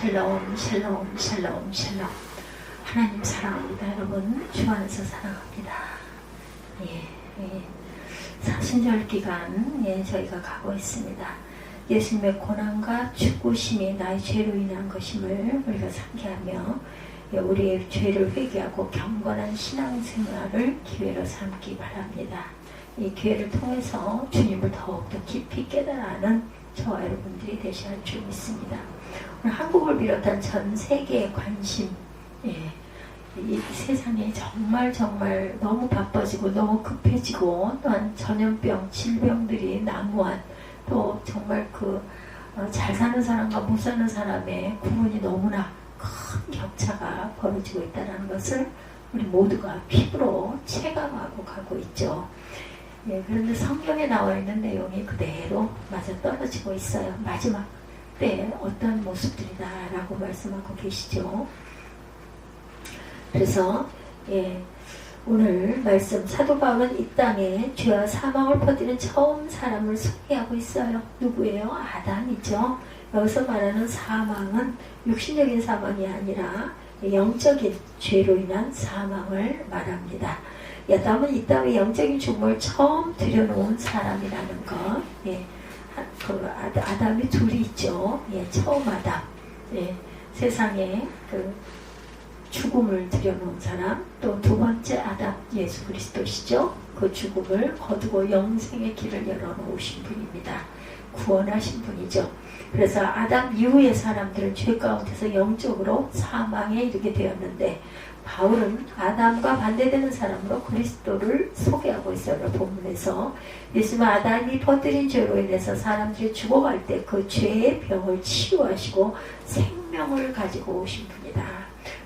샬롬 샬롬 샬롬 샬롬. 하나님 사랑합니다. 여러분 주 안에서 사랑합니다. 사순절 기간 저희가 가고 있습니다. 예수님의 고난과 죽으심이 나의 죄로 인한 것임을 우리가 상기하며 우리의 죄를 회개하고 경건한 신앙생활을 기회로 삼기 바랍니다. 이 기회를 통해서 주님을 더욱더 깊이 깨달아가는 저와 여러분들이 되셔야 할 줄 믿습니다. 오늘 한국을 비롯한 전 세계의 관심, 이 세상이 정말 너무 바빠지고 너무 급해지고 또한 전염병, 질병들이 난무한 또 정말 잘 사는 사람과 못 사는 사람의 구분이 너무나 큰 격차가 벌어지고 있다는 것을 우리 모두가 피부로 체감하고 가고 있죠. 그런데 성경에 나와 있는 내용이 그대로 맞아떨어지고 있어요. 마지막 때에 어떤 모습들이다라고 말씀하고 계시죠. 그래서 오늘 말씀 사도 바울은 이 땅에 죄와 사망을 퍼뜨린 처음 사람을 소개하고 있어요. 누구예요? 아담이죠. 여기서 말하는 사망은 육신적인 사망이 아니라 영적인 죄로 인한 사망을 말합니다. 아담은 이 땅에 영적인 죽음을 처음 들여놓은 사람이라는 것. 아담이 둘이 있죠. 처음 아담. 세상에 죽음을 들여놓은 사람. 또 두 번째 아담, 예수 그리스도시죠. 그 죽음을 거두고 영생의 길을 열어놓으신 분입니다. 구원하신 분이죠. 그래서 아담 이후의 사람들은 죄 가운데서 영적으로 사망에 이르게 되었는데 바울은 아담과 반대되는 사람으로 그리스도를 소개하고 있어요. 본문에서 예수님은 아담이 퍼뜨린 죄로 인해서 사람들이 죽어갈 때 그 죄의 병을 치유하시고 생명을 가지고 오신 분이다.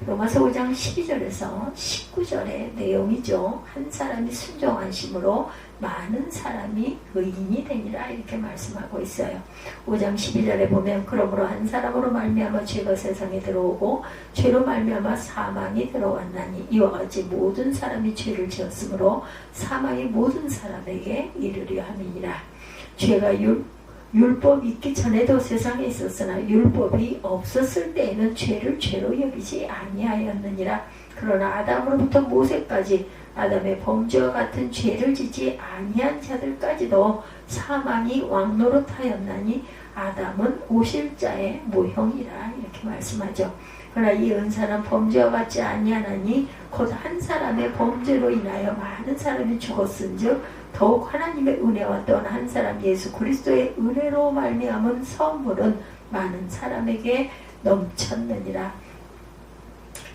로마서 5장 12절에서 19절의 내용이죠. 한 사람이 순종하심으로 많은 사람이 의인이 되니라 이렇게 말씀하고 있어요. 5장 12절에 보면 그러므로 한 사람으로 말미암아 죄가 세상에 들어오고 죄로 말미암아 사망이 들어왔나니 이와 같이 모든 사람이 죄를 지었으므로 사망이 모든 사람에게 이르려 함이니라. 죄가 율법이 있기 전에도 세상에 있었으나 율법이 없었을 때에는 죄를 죄로 여기지 아니하였느니라. 그러나 아담으로부터 모세까지 아담의 범죄와 같은 죄를 지지 아니한 자들까지도 사망이 왕노릇하였나니 아담은 오실 자의 모형이라 이렇게 말씀하죠. 그러나 이 은사는 범죄와 같지 아니하나니 곧 한 사람의 범죄로 인하여 많은 사람이 죽었은즉 더욱 하나님의 은혜와 또한 한 사람 예수 그리스도의 은혜로 말미암은 선물은 많은 사람에게 넘쳤느니라.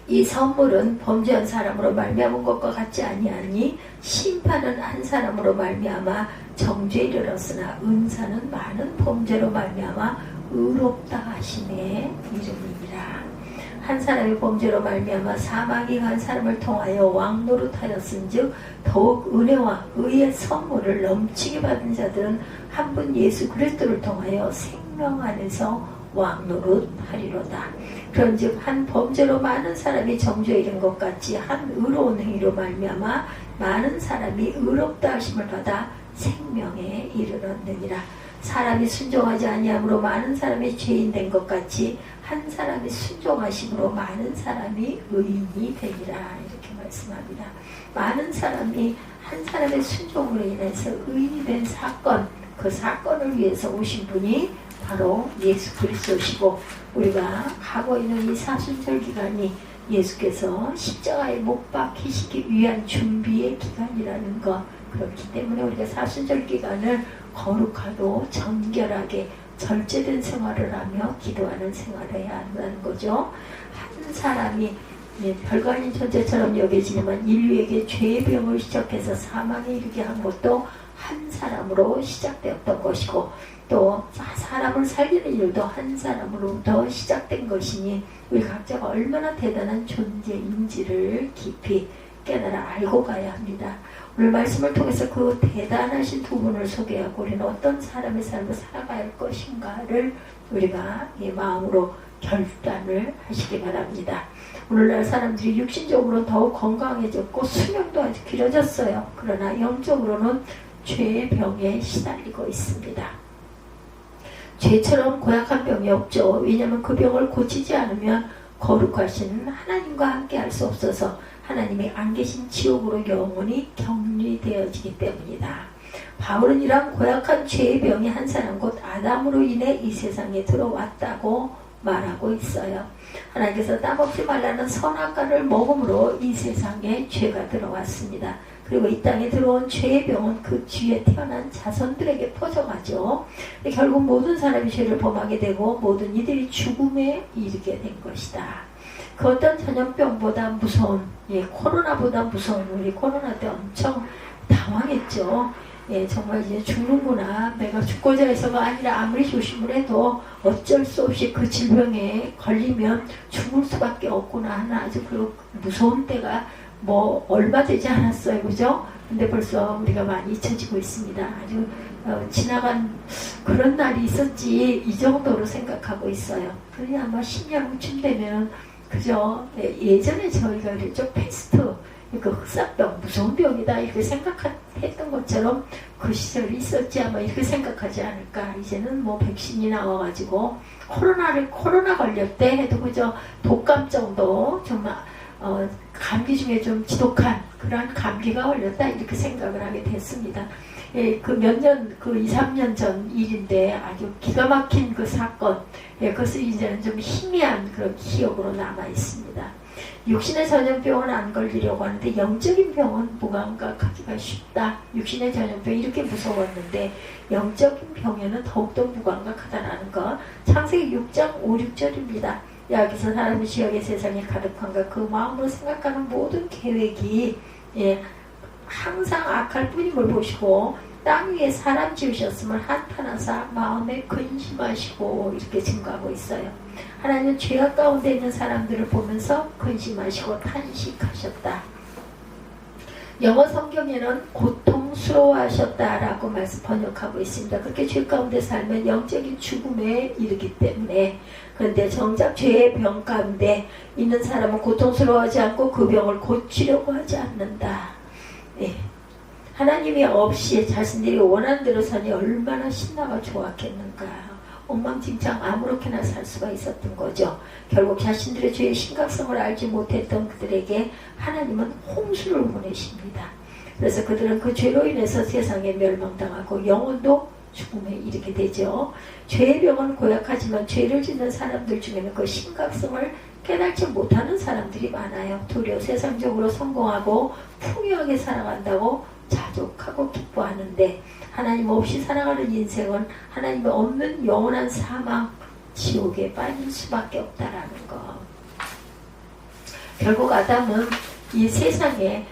이 선물은 범죄한 사람으로 말미암은 것과 같지 아니하니 심판은 한 사람으로 말미암아 정죄에 이르렀으나 은사는 많은 범죄로 말미암아 의롭다 하심에 이름이니라. 한 사람의 범죄로 말미암아 사망이 한 사람을 통하여 왕노릇하였은즉 더욱 은혜와 의의 선물을 넘치게 받은 자들은 한 분 예수 그리스도를 통하여 생명 안에서 왕노릇하리로다. 그런즉 한 범죄로 많은 사람이 정죄에 이른 것 같이 한 의로운 행위로 말미암아 많은 사람이 의롭다 하심을 받아 생명에 이르렀느니라. 사람이 순종하지 아니함으로 많은 사람이 죄인 된 것 같이 한 사람이 순종하심으로 많은 사람이 의인이 되리라 이렇게 말씀합니다. 많은 사람이 한 사람의 순종으로 인해서 의인이 된 사건, 그 사건을 위해서 오신 분이 바로 예수 그리스도시고 우리가 가고 있는 이 사순절 기간이 예수께서 십자가에 못 박히시기 위한 준비의 기간이라는 것. 그렇기 때문에 우리가 사순절 기간을 거룩하고 정결하게 절제된 생활을 하며 기도하는 생활을 해야 한다는 거죠. 한 사람이 별거 아닌 존재처럼 여겨지지만 인류에게 죄의 병을 시작해서 사망에 이르게 한 것도 한 사람으로 시작되었던 것이고 또 사람을 살리는 일도 한 사람으로부터 시작된 것이니 우리 각자가 얼마나 대단한 존재인지를 깊이 깨달아 알고 가야 합니다. 오늘 말씀을 통해서 그 대단하신 두 분을 소개하고 우리는 어떤 사람의 삶을 살아가야 할 것인가를 우리가 이 마음으로 결단을 하시기 바랍니다. 오늘날 사람들이 육신적으로 더욱 건강해졌고 수명도 아주 길어졌어요. 그러나 영적으로는 죄의 병에 시달리고 있습니다. 죄처럼 고약한 병이 없죠. 왜냐하면 그 병을 고치지 않으면 거룩하신 하나님과 함께 할 수 없어서 하나님이 안 계신 지옥으로 영원히 격리되어지기 때문이다. 바울은 이러한 고약한 죄의 병이 한 사람 곧 아담으로 인해 이 세상에 들어왔다고 말하고 있어요. 하나님께서 땀없이 말라는 선악과를 먹음으로 이 세상에 죄가 들어왔습니다. 그리고 이 땅에 들어온 죄의 병은 그 뒤에 태어난 자손들에게 퍼져가죠. 결국 모든 사람이 죄를 범하게 되고 모든 이들이 죽음에 이르게 된 것이다. 그 어떤 전염병보다 무서운, 코로나보다 무서운, 우리 코로나 때 엄청 당황했죠. 정말 이제 죽는구나. 내가 죽고자 해서가 아니라 아무리 조심을 해도 어쩔 수 없이 그 질병에 걸리면 죽을 수밖에 없구나 하는 아주 그 무서운 때가 뭐 얼마 되지 않았어요. 그죠? 근데 벌써 우리가 많이 잊혀지고 있습니다. 아주 지나간 그런 날이 있었지 이 정도로 생각하고 있어요. 그러니 아마 10년 후쯤 되면 그죠? 예전에 저희가 그랬죠. 패스트, 그 흑사병, 무서운 병이다 이렇게 생각했던 것처럼 그 시절이 있었지 아마 이렇게 생각하지 않을까. 이제는 뭐 백신이 나와가지고 코로나 걸렸대 해도 그저 독감 정도 정말 감기 중에 좀 지독한 그러한 감기가 걸렸다 이렇게 생각을 하게 됐습니다. 그 몇 년, 그 2, 3년 전 일인데 아주 기가 막힌 그 사건, 그것은 이제는 좀 희미한 그런 기억으로 남아 있습니다. 육신의 전염병은 안 걸리려고 하는데 영적인 병은 무감각하기가 쉽다. 육신의 전염병이 이렇게 무서웠는데 영적인 병에는 더욱더 무감각하다라는 것. 창세기 6장 5, 6절입니다. 여기서 사람의 지역의 세상에 가득한가 그 마음으로 생각하는 모든 계획이 항상 악할 뿐임을 보시고 땅 위에 사람 지으셨음을 한탄하사 마음에 근심하시고 이렇게 증거하고 있어요. 하나님은 죄악 가운데 있는 사람들을 보면서 근심하시고 탄식하셨다. 영어 성경에는 고통스러워하셨다라고 말씀 번역하고 있습니다. 그렇게 죄 가운데 살면 영적인 죽음에 이르기 때문에. 그런데 정작 죄의 병 가운데 있는 사람은 고통스러워하지 않고 그 병을 고치려고 하지 않는다. 하나님이 없이 자신들이 원하는 대로 사니 얼마나 신나가 좋았겠는가. 엉망진창 아무렇게나 살 수가 있었던 거죠. 결국 자신들의 죄의 심각성을 알지 못했던 그들에게 하나님은 홍수를 보내십니다. 그래서 그들은 그 죄로 인해서 세상에 멸망당하고 영혼도 죽음에 이르게 되죠. 죄의 병은 고약하지만 죄를 짓는 사람들 중에는 그 심각성을 깨닫지 못하는 사람들이 많아요. 도리어 세상적으로 성공하고 풍요하게 살아간다고 자족하고 기뻐하는데 하나님 없이 살아가는 인생은 하나님 없는 영원한 사망, 지옥에 빠질 수밖에 없다라는 것. 결국 아담은 이 세상에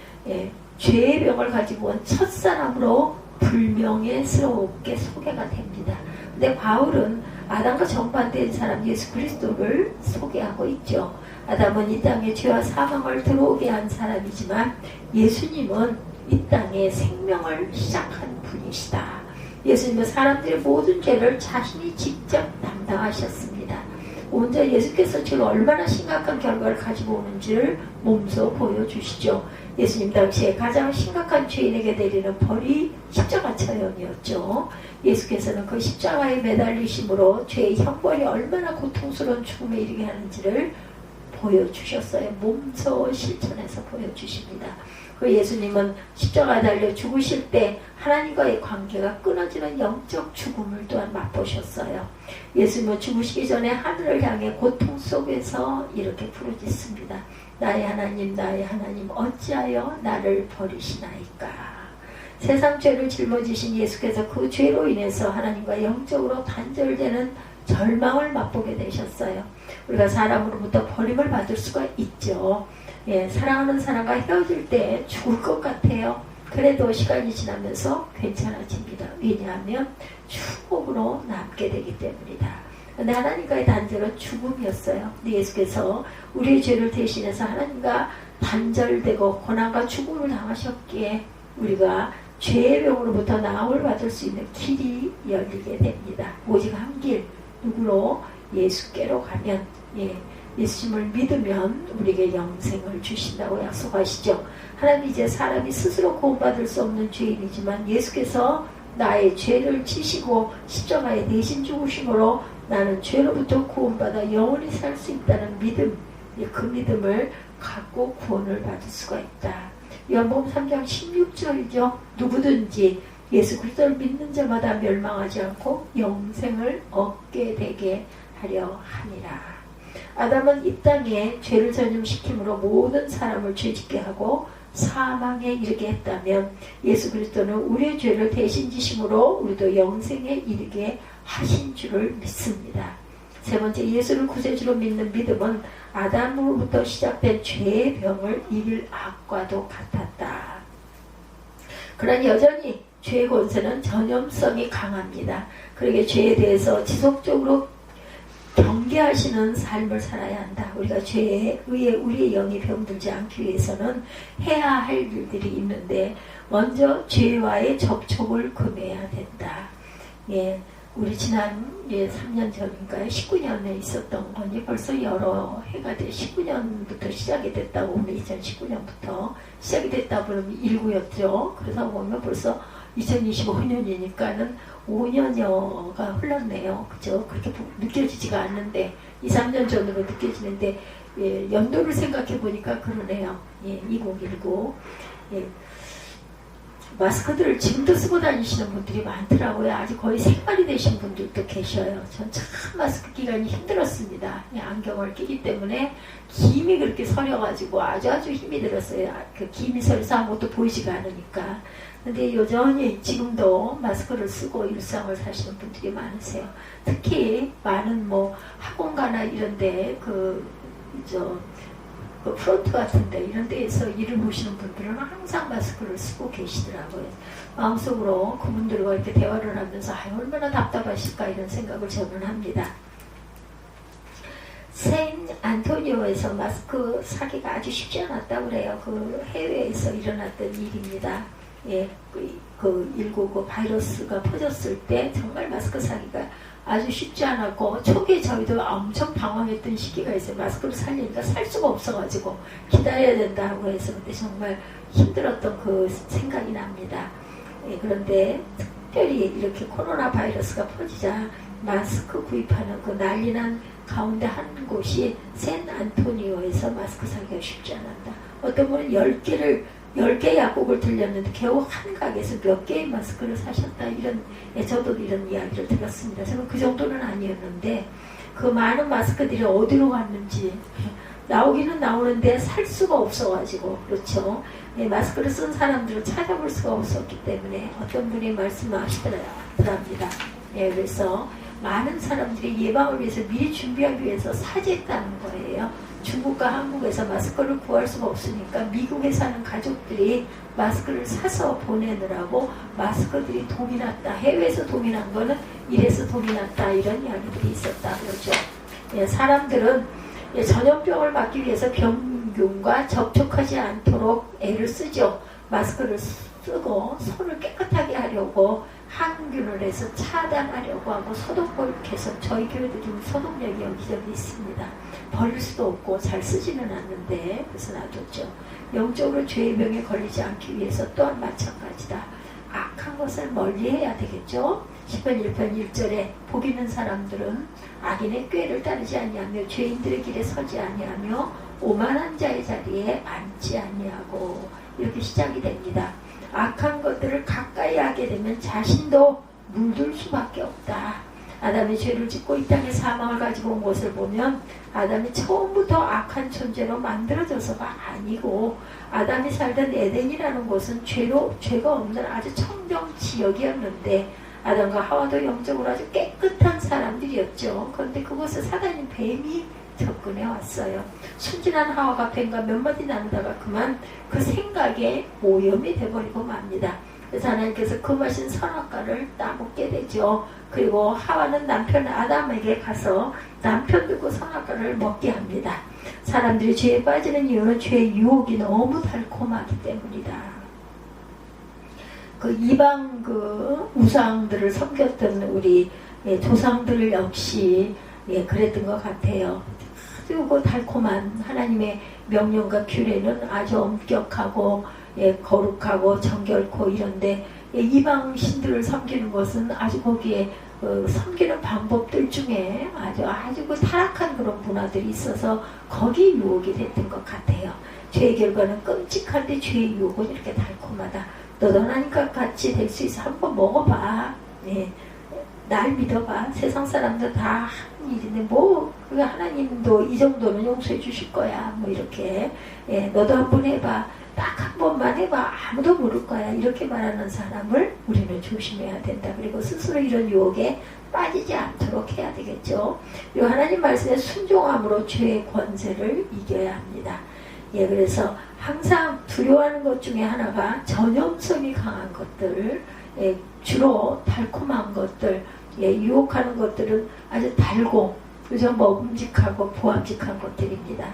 죄의 병을 가지고 온 첫사람으로 불명예스럽게 소개가 됩니다. 근데 바울은 아담과 정반대인 사람 예수 그리스도를 소개하고 있죠. 아담은 이 땅에 죄와 사망을 들어오게 한 사람이지만 예수님은 이 땅에 생명을 시작한 분이시다. 예수님은 사람들의 모든 죄를 자신이 직접 담당하셨습니다. 온전히 예수께서 지금 얼마나 심각한 결과를 가지고 오는지를 몸소 보여주시죠. 예수님 당시에 가장 심각한 죄인에게 내리는 벌이 십자가 처형이었죠. 예수께서는 그 십자가에 매달리심으로 죄의 형벌이 얼마나 고통스러운 죽음에 이르게 하는지를 보여주셨어요. 몸소 실천해서 보여주십니다. 그 예수님은 십자가에 달려 죽으실 때 하나님과의 관계가 끊어지는 영적 죽음을 또한 맛보셨어요. 예수님은 죽으시기 전에 하늘을 향해 고통 속에서 이렇게 부르짖습니다. 나의 하나님 어찌하여 나를 버리시나이까. 세상 죄를 짊어지신 예수께서 그 죄로 인해서 하나님과 영적으로 단절되는 절망을 맛보게 되셨어요. 우리가 사람으로부터 버림을 받을 수가 있죠. 사랑하는 사람과 헤어질 때 죽을 것 같아요. 그래도 시간이 지나면서 괜찮아집니다. 왜냐하면 축복으로 남게 되기 때문이다. 근데 하나님과의 단절은 죽음이었어요. 근데 예수께서 우리의 죄를 대신해서 하나님과 단절되고 고난과 죽음을 당하셨기에 우리가 죄의 병으로부터 나음을 받을 수 있는 길이 열리게 됩니다. 오직 한 길, 누구로? 예수께로 가면, 예수님을 믿으면 우리에게 영생을 주신다고 약속하시죠. 하나님 이제 사람이 스스로 구원받을 수 없는 죄인이지만 예수께서 나의 죄를 지시고 십자가에 대신 죽으심으로 나는 죄로부터 구원받아 영원히 살 수 있다는 믿음, 그 믿음을 갖고 구원을 받을 수가 있다. 요한복음 3장 16절이죠. 누구든지 예수 그리스도를 믿는 자마다 멸망하지 않고 영생을 얻게 되게 하려 함이라. 아담은 이 땅에 죄를 전염시킴으로 모든 사람을 죄짓게 하고 사망에 이르게 했다면 예수 그리스도는 우리의 죄를 대신 지심으로 우리도 영생에 이르게 하신 줄을 믿습니다. 세 번째, 예수를 구세주로 믿는 믿음은 아담으로부터 시작된 죄의 병을 이길 악과도 같았다. 그러나 여전히 죄의 권세는 전염성이 강합니다. 그러기에 죄에 대해서 지속적으로 경계하시는 삶을 살아야 한다. 우리가 죄에 의해 우리의 영이 병들지 않기 위해서는 해야 할 일들이 있는데 먼저 죄와의 접촉을 금해야 된다. 예, 우리 지난 3년 전인가요? 19년에 있었던 거니 벌써 여러 해가 돼 19년부터 시작이 됐다고 보면 2019년부터 시작이 됐다 보면 19였죠. 그러다 보면 벌써 2025년이니까는 5년여가 흘렀네요. 그죠? 그렇게 느껴지지가 않는데 2, 3년 전으로 느껴지는데 예, 연도를 생각해 보니까 그러네요. 예, 2019 예. 마스크들을 지금도 쓰고 다니시는 분들이 많더라고요. 아직 거의 생활이 되신 분들도 계셔요. 전 참 마스크 기간이 힘들었습니다. 안경을 끼기 때문에 김이 그렇게 서려가지고 아주 힘이 들었어요. 그 김이 서려서 아무것도 보이지가 않으니까. 근데 여전히 지금도 마스크를 쓰고 일상을 사시는 분들이 많으세요. 특히 많은 학원가나 이런데 그 프론트 같은데 이런 데에서 일을 보시는 분들은 항상 마스크를 쓰고 계시더라고요. 마음속으로 그분들과 이렇게 대화를 하면서 얼마나 답답하실까 이런 생각을 저는 합니다. 샌 안토니오에서 마스크 사기가 아주 쉽지 않았다고 그래요. 그 해외에서 일어났던 일입니다. 예, 그 19 바이러스가 퍼졌을 때 정말 마스크 사기가 아주 쉽지 않았고 초기에 저희도 엄청 당황했던 시기가 있어요. 마스크를 살리니까 살 수가 없어가지고 기다려야 된다고 해서 근데 정말 힘들었던 그 생각이 납니다. 예, 그런데 특별히 이렇게 코로나 바이러스가 퍼지자 마스크 구입하는 그 난리난 가운데 한 곳이 샌 안토니오에서 마스크 사기가 쉽지 않았다. 어떤 분은 10개 약국을 들렸는데 겨우 한 가게에서 몇 개의 마스크를 사셨다. 저도 이런 이야기를 들었습니다. 저는 그 정도는 아니었는데 그 많은 마스크들이 어디로 갔는지 나오기는 나오는데 살 수가 없어가지고 그렇죠. 마스크를 쓴 사람들을 찾아볼 수가 없었기 때문에 어떤 분이 말씀하시더랍니다. 그래서 많은 사람들이 예방을 위해서 미리 준비하기 위해서 사재했다는 거예요. 중국과 한국에서 마스크를 구할 수가 없으니까 미국에 사는 가족들이 마스크를 사서 보내느라고 마스크들이 돈이 났다. 해외에서 돈이 난 거는 이래서 돈이 났다. 이런 이야기들이 있었다. 그렇죠. 사람들은 전염병을 막기 위해서 병균과 접촉하지 않도록 애를 쓰죠. 마스크를 쓰고 손을 깨끗하게 하려고 항균을 해서 차단하려고 하고 소독을 계속 저희 교회도 지금 소독력이 여기저기 있습니다. 버릴 수도 없고 잘 쓰지는 않는데 그래서 놔뒀죠. 영적으로 죄의 병에 걸리지 않기 위해서 또한 마찬가지다. 악한 것을 멀리해야 되겠죠. 10편 1편 1절에 복 있는 사람들은 악인의 꾀를 따르지 아니하며 죄인들의 길에 서지 아니하며 오만한 자의 자리에 앉지 아니하고 이렇게 시작이 됩니다. 악한 것들을 가까이 하게 되면 자신도 물들 수밖에 없다. 아담이 죄를 짓고 이 땅에 사망을 가지고 온 것을 보면 아담이 처음부터 악한 존재로 만들어져서가 아니고 아담이 살던 에덴이라는 곳은 죄가 없는 아주 청정 지역이었는데 아담과 하와도 영적으로 아주 깨끗한 사람들이었죠. 그런데 그곳에 사단인 뱀이 접근해 왔어요. 순진한 하와가 뱀과 몇 마디 나누다가 그만 그 생각에 오염이 돼버리고 맙니다. 그래서 하나님께서 금하신 선악과를 따먹게 되죠. 그리고 하와는 남편 아담에게 가서 남편 두고 선악과를 먹게 합니다. 사람들이 죄에 빠지는 이유는 죄의 유혹이 너무 달콤하기 때문이다. 그 이방 우상들을 섬겼던 우리 조상들 역시 그랬던 것 같아요. 그리고 달콤한 하나님의 명령과 규례는 아주 엄격하고 거룩하고 정결코 이런데 이방 신들을 섬기는 것은 아주 거기에 섬기는 방법들 중에 아주 그 타락한 그런 문화들이 있어서 거기 유혹이 됐던 것 같아요. 죄의 결과는 끔찍한데 죄의 유혹은 이렇게 달콤하다. 너도 하나님과 같이 될 수 있어. 한번 먹어봐. 네. 날 믿어봐. 세상 사람들 다 하는 일인데 뭐 하나님도 이 정도는 용서해 주실 거야. 뭐 이렇게 너도 한번 해봐. 딱 한 번만 해봐. 아무도 모를 거야. 이렇게 말하는 사람을 우리는 조심해야 된다. 그리고 스스로 이런 유혹에 빠지지 않도록 해야 되겠죠. 그리고 하나님 말씀에 순종함으로 죄의 권세를 이겨야 합니다. 그래서 항상 두려워하는 것 중에 하나가 전염성이 강한 것들, 주로 달콤한 것들, 유혹하는 것들은 아주 달고 그저 먹음직하고 보암직한 것들입니다.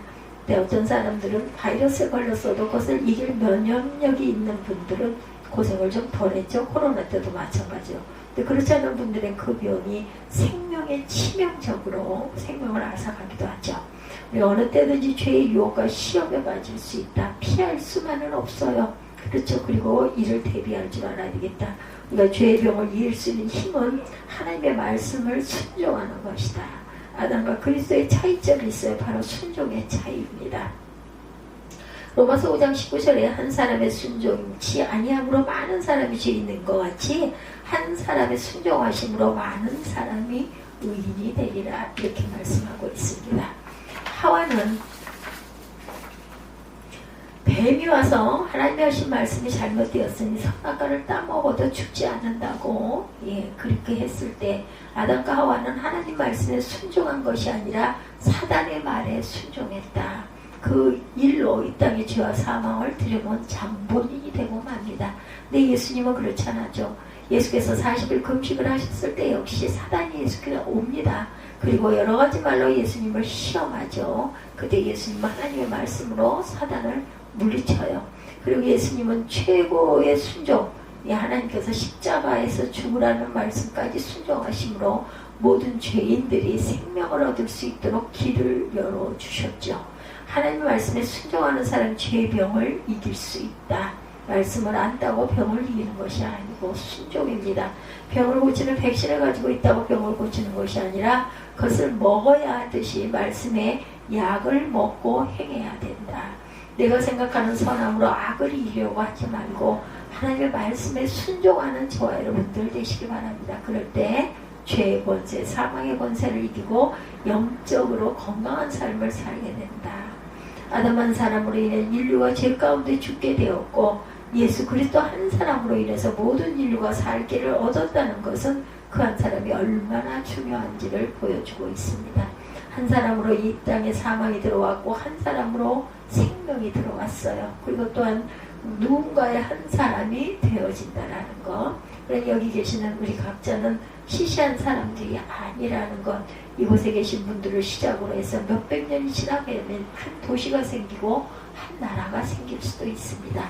근데 어떤 사람들은 바이러스에 걸렸어도 그것을 이길 면역력이 있는 분들은 고생을 좀 덜했죠. 코로나 때도 마찬가지요. 근데 그렇지 않은 분들은 그 병이 생명에 치명적으로 생명을 앗아가기도 하죠. 우리 어느 때든지 죄의 유혹과 시험에 빠질 수 있다. 피할 수만은 없어요. 그렇죠. 그리고 이를 대비할 줄 알아야 되겠다. 우리가 죄의 병을 이길 수 있는 힘은 하나님의 말씀을 순종하는 것이다. 아담과 그리스도의 차이점이 있어요. 바로 순종의 차이입니다. 로마서 5장 19절에 한 사람의 순종치 아니함으로 많은 사람이 죄 있는 것 같이 한 사람의 순종하심으로 많은 사람이 의인이 되리라 이렇게 말씀하고 있습니다. 하와는 뱀이 와서 하나님의 하신 말씀이 잘못되었으니 선악과를 따먹어도 죽지 않는다고 그렇게 했을 때 아담과 하와는 하나님 말씀에 순종한 것이 아니라 사단의 말에 순종했다. 그 일로 이 땅의 죄와 사망을 들여놓은 장본인이 되고 맙니다. 근데 예수님은 그렇지 않았죠. 예수께서 40일 금식을 하셨을 때 역시 사단이 예수께서 옵니다. 그리고 여러 가지 말로 예수님을 시험하죠. 그때 예수님은 하나님의 말씀으로 사단을 물리쳐요. 그리고 예수님은 최고의 순종, 하나님께서 십자가에서 죽으라는 말씀까지 순종하심으로 모든 죄인들이 생명을 얻을 수 있도록 길을 열어주셨죠. 하나님의 말씀에 순종하는 사람 죄의 병을 이길 수 있다. 말씀을 안다고 병을 이기는 것이 아니고 순종입니다. 병을 고치는 백신을 가지고 있다고 병을 고치는 것이 아니라 그것을 먹어야 하듯이 말씀의 약을 먹고 행해야 된다. 내가 생각하는 선함으로 악을 이기려고 하지 말고 하나님의 말씀에 순종하는 저와 여러분들 되시기 바랍니다. 그럴 때 죄의 권세, 사망의 권세를 이기고 영적으로 건강한 삶을 살게 된다. 아담 한 사람으로 인해 인류가 죄 가운데 죽게 되었고 예수 그리스도 한 사람으로 인해서 모든 인류가 살 길을 얻었다는 것은 그 한 사람이 얼마나 중요한지를 보여주고 있습니다. 한 사람으로 이 땅에 사망이 들어왔고 한 사람으로 생명이 들어왔어요. 그리고 또한 누군가의 한 사람이 되어진다라는 것. 그러니 여기 계시는 우리 각자는 시시한 사람들이 아니라는 것. 이곳에 계신 분들을 시작으로 해서 몇백 년이 지나게 되면 한 도시가 생기고 한 나라가 생길 수도 있습니다.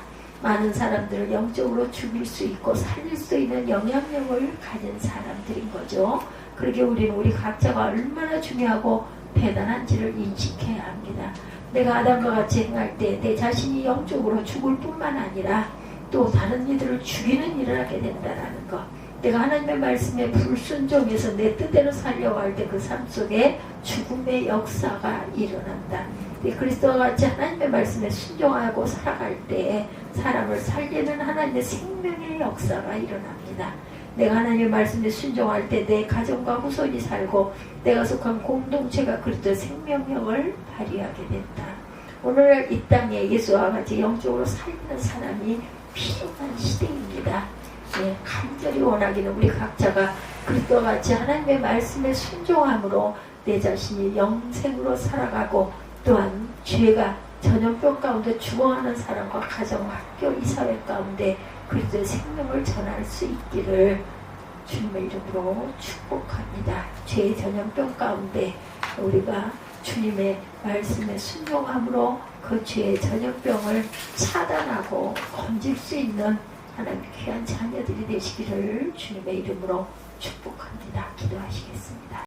많은 사람들을 영적으로 죽일 수 있고 살릴 수 있는 영향력을 가진 사람들인 거죠. 그렇게 우리는 우리 각자가 얼마나 중요하고 대단한지를 인식해야 합니다. 내가 아담과 같이 행할 때 내 자신이 영적으로 죽을 뿐만 아니라 또 다른 이들을 죽이는 일을 하게 된다는 것. 내가 하나님의 말씀에 불순종해서 내 뜻대로 살려고 할 때 그 삶 속에 죽음의 역사가 일어난다. 그리스도와 같이 하나님의 말씀에 순종하고 살아갈 때 사람을 살리는 하나님의 생명의 역사가 일어납니다. 내가 하나님의 말씀에 순종할 때 내 가정과 후손이 살고 내가 속한 공동체가 그리스도의 생명력을 발휘하게 된다. 오늘 이 땅에 예수와 같이 영적으로 살리는 사람이 필요한 시대입니다. 간절히 원하기는 우리 각자가 그리스도와 같이 하나님의 말씀에 순종함으로 내 자신이 영생으로 살아가고 또한 죄가 전염병 가운데 죽어가는 사람과 가정, 학교, 이 사회 가운데 그리스도의 생명을 전할 수 있기를 주님의 이름으로 축복합니다. 죄의 전염병 가운데 우리가 주님의 말씀에 순종함으로 그 죄의 전염병을 차단하고 건질 수 있는 하나님의 귀한 자녀들이 되시기를 주님의 이름으로 축복합니다. 기도하시겠습니다.